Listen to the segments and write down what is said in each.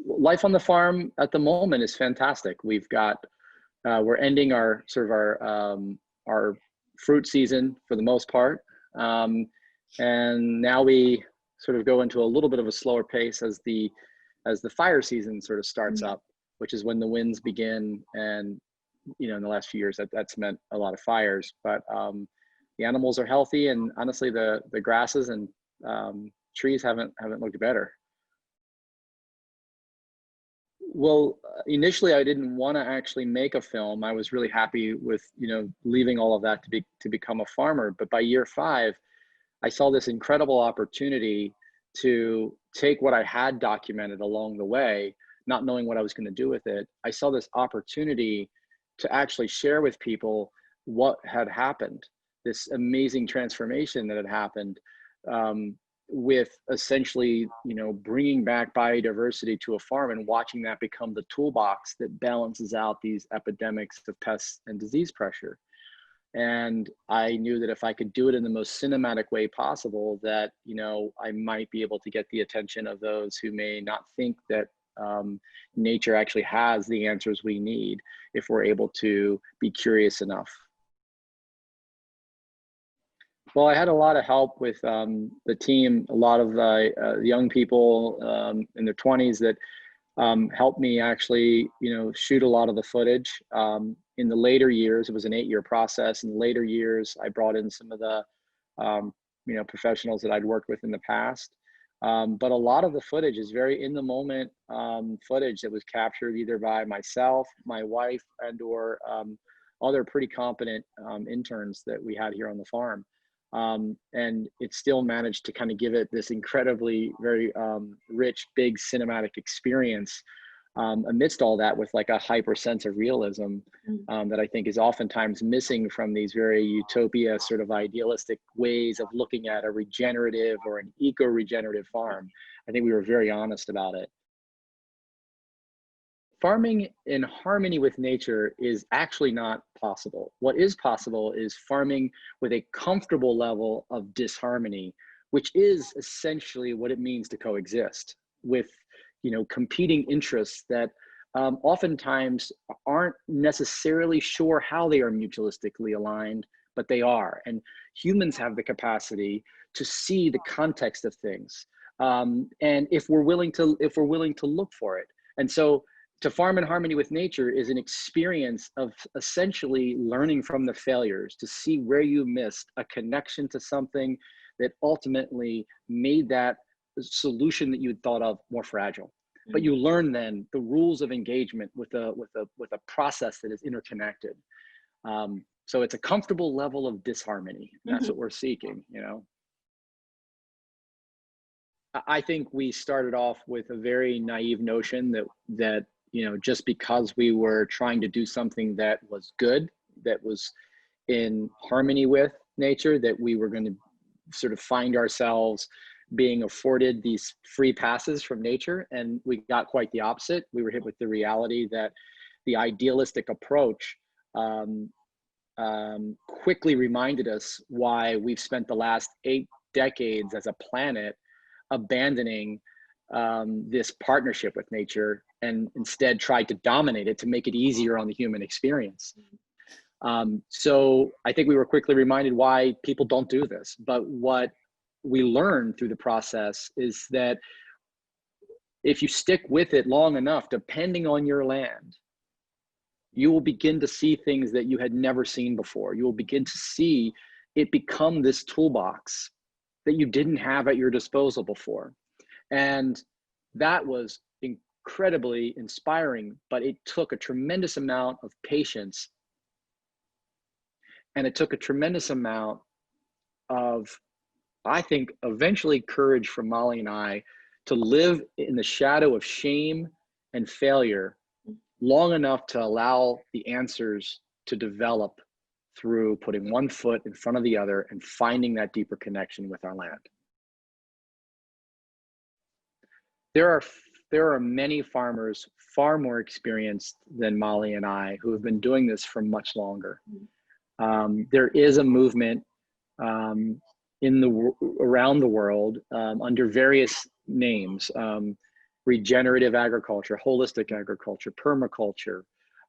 life on the farm at the moment is fantastic. We've got, we're ending our our fruit season for the most part. And now we sort of go into a little bit of a slower pace as the fire season sort of starts up, which is when the winds begin. And, you know, in the last few years that's meant a lot of fires, but the animals are healthy, and honestly, the grasses and trees haven't looked better. Well, initially I didn't want to actually make a film. I was really happy with, you know, leaving all of that to become a farmer. But by year 5, I saw this incredible opportunity to take what I had documented along the way, not knowing what I was going to do with it. I saw this opportunity to actually share with people what had happened, this amazing transformation that had happened, with essentially, you know, bringing back biodiversity to a farm and watching that become the toolbox that balances out these epidemics of pests and disease pressure. And I knew that if I could do it in the most cinematic way possible, that, you know, I might be able to get the attention of those who may not think that nature actually has the answers we need if we're able to be curious enough. Well, I had a lot of help with the team, a lot of young people in their 20s that helped me actually, you know, shoot a lot of the footage. In the later years, it was an 8-year process. In the later years, I brought in some of the, you know, professionals that I'd worked with in the past. But a lot of the footage is very in the moment footage that was captured either by myself, my wife, and or other pretty competent interns that we had here on the farm. And it still managed to kind of give it this incredibly, very rich, big cinematic experience amidst all that, with like a hyper sense of realism that I think is oftentimes missing from these very utopia sort of idealistic ways of looking at a regenerative or an eco-regenerative farm. I think we were very honest about it. Farming in harmony with nature is actually not possible. What is possible is farming with a comfortable level of disharmony, which is essentially what it means to coexist with, you know, competing interests that oftentimes aren't necessarily sure how they are mutualistically aligned, but they are. And humans have the capacity to see the context of things, and if we're willing to look for it. And so, to farm in harmony with nature is an experience of essentially learning from the failures, to see where you missed a connection to something that ultimately made that solution that you had thought of more fragile. But you learn then the rules of engagement with a process that is interconnected. So it's a comfortable level of disharmony. That's what we're seeking, you know. I think we started off with a very naive notion that you know, just because we were trying to do something that was good, that was in harmony with nature, that we were going to sort of find ourselves being afforded these free passes from nature. And we got quite the opposite. We were hit with the reality that the idealistic approach quickly reminded us why we've spent the last 8 decades as a planet abandoning this partnership with nature, and instead tried to dominate it to make it easier on the human experience. So I think we were quickly reminded why people don't do this. But what we learned through the process is that if you stick with it long enough, depending on your land, you will begin to see things that you had never seen before. You will begin to see it become this toolbox that you didn't have at your disposal before. And that was incredibly inspiring, but it took a tremendous amount of patience. And it took a tremendous amount of, I think, eventually courage from Molly and I to live in the shadow of shame and failure long enough to allow the answers to develop through putting one foot in front of the other and finding that deeper connection with our land. There are many farmers far more experienced than Molly and I who have been doing this for much longer. There is a movement around the world under various names. regenerative agriculture, holistic agriculture, permaculture,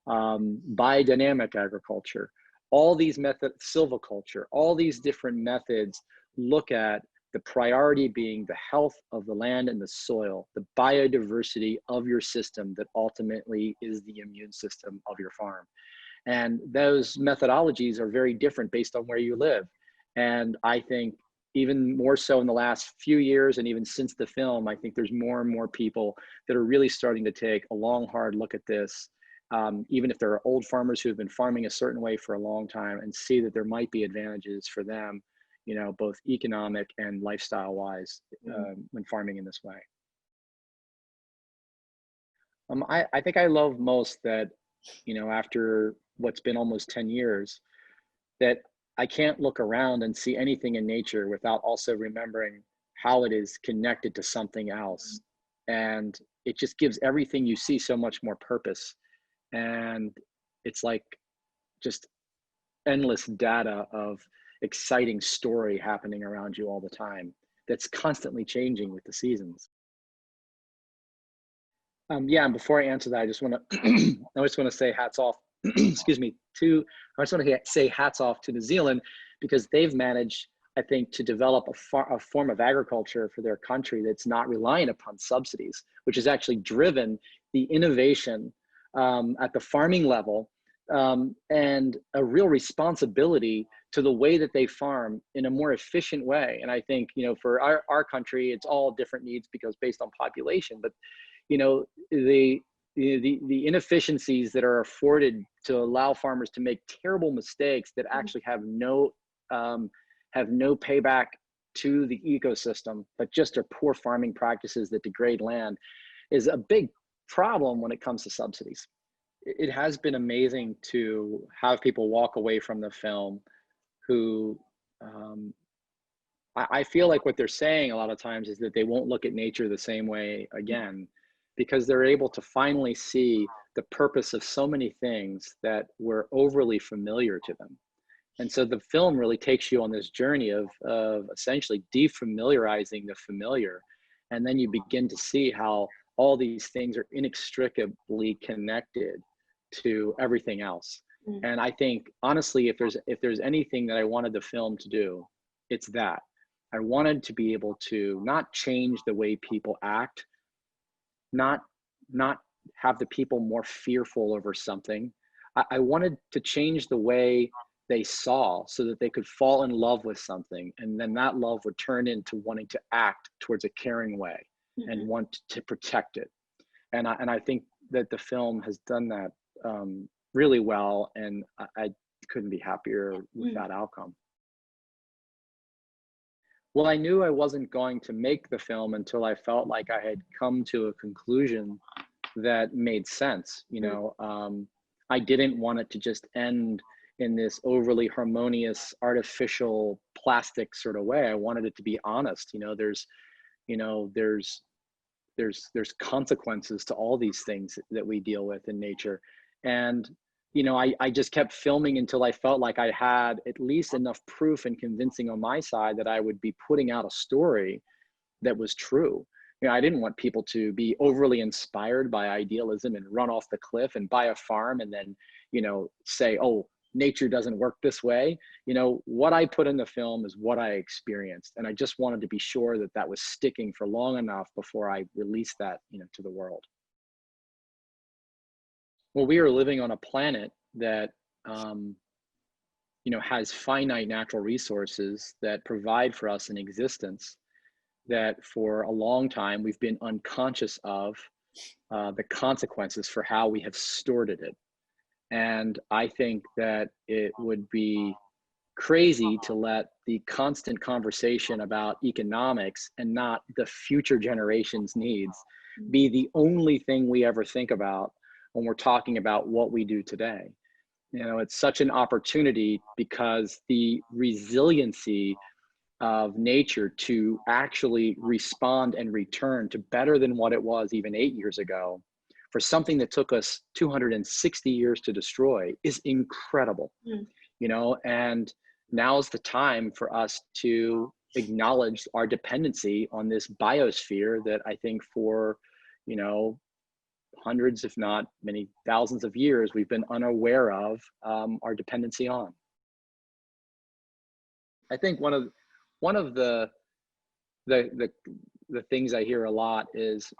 biodynamic agriculture, all these methods, silviculture, all these different methods look at the priority being the health of the land and the soil, the biodiversity of your system that ultimately is the immune system of your farm. And those methodologies are very different based on where you live. And I think even more so in the last few years, and even since the film, I think there's more and more people that are really starting to take a long, hard look at this, even if there are old farmers who have been farming a certain way for a long time, and see that there might be advantages for them, you know, both economic and lifestyle wise, when farming in this way. I think I love most that, you know, after what's been almost 10 years, that I can't look around and see anything in nature without also remembering how it is connected to something else. And it just gives everything you see so much more purpose. And it's like just endless data of exciting story happening around you all the time that's constantly changing with the seasons. Yeah, and before I answer that, I just want to say hats off, excuse me, I just want to say hats off to New Zealand, because they've managed, I think, to develop a form of agriculture for their country that's not reliant upon subsidies, which has actually driven the innovation at the farming level, and a real responsibility to the way that they farm in a more efficient way. And I think, you know, for our country, it's all different needs because based on population, but you know, the inefficiencies that are afforded to allow farmers to make terrible mistakes that actually have no payback to the ecosystem, but just are poor farming practices that degrade land, is a big problem when it comes to subsidies. It has been amazing to have people walk away from the film who, I feel like what they're saying a lot of times is that they won't look at nature the same way again, because they're able to finally see the purpose of so many things that were overly familiar to them. And so the film really takes you on this journey of essentially defamiliarizing the familiar. And then you begin to see how all these things are inextricably connected to everything else. And I think, honestly, if there's anything that I wanted the film to do, it's that. I wanted to be able to not change the way people act, not have the people more fearful over something. I wanted to change the way they saw, so that they could fall in love with something, and then that love would turn into wanting to act towards a caring way and want to protect it. And I think that the film has done that really well, and I couldn't be happier with that outcome. Well, I knew I wasn't going to make the film until I felt like I had come to a conclusion that made sense. You know, I didn't want it to just end in this overly harmonious, artificial, plastic sort of way. I wanted it to be honest. You know, there's consequences to all these things that we deal with in nature. And you know, I just kept filming until I felt like I had at least enough proof and convincing on my side that I would be putting out a story that was true. You know, I didn't want people to be overly inspired by idealism and run off the cliff and buy a farm and then, you know, say, oh, nature doesn't work this way. You know, what I put in the film is what I experienced. And I just wanted to be sure that that was sticking for long enough before I released that, you know, to the world. Well, we are living on a planet that, you know, has finite natural resources that provide for us an existence that for a long time we've been unconscious of the consequences for how we have stewarded it. And I think that it would be crazy to let the constant conversation about economics and not the future generations' needs be the only thing we ever think about when we're talking about what we do today. You know, it's such an opportunity because the resiliency of nature to actually respond and return to better than what it was even 8 years ago for something that took us 260 years to destroy is incredible. You know, and now's the time for us to acknowledge our dependency on this biosphere that I think for, you know, hundreds, if not many thousands of years, we've been unaware of our dependency on. I think one of the the the things I hear a lot is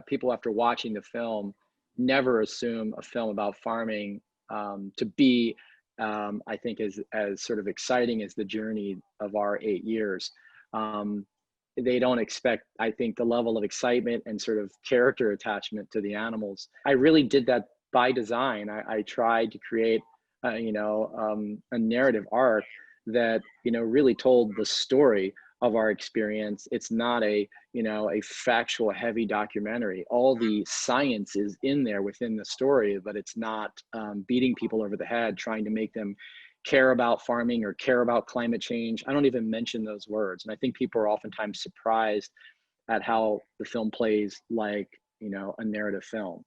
people after watching the film never assume a film about farming to be, I think, as sort of exciting as the journey of our 8 years. Um, they don't expect, I think, the level of excitement and sort of character attachment to the animals. I really did that by design. I tried to create, a narrative arc that, really told the story of our experience. It's not a factual heavy documentary. All the science is in there within the story, but it's not beating people over the head, trying to make them care about farming or care about climate change. I don't even mention those words. And I think people are oftentimes surprised at how the film plays like, a narrative film.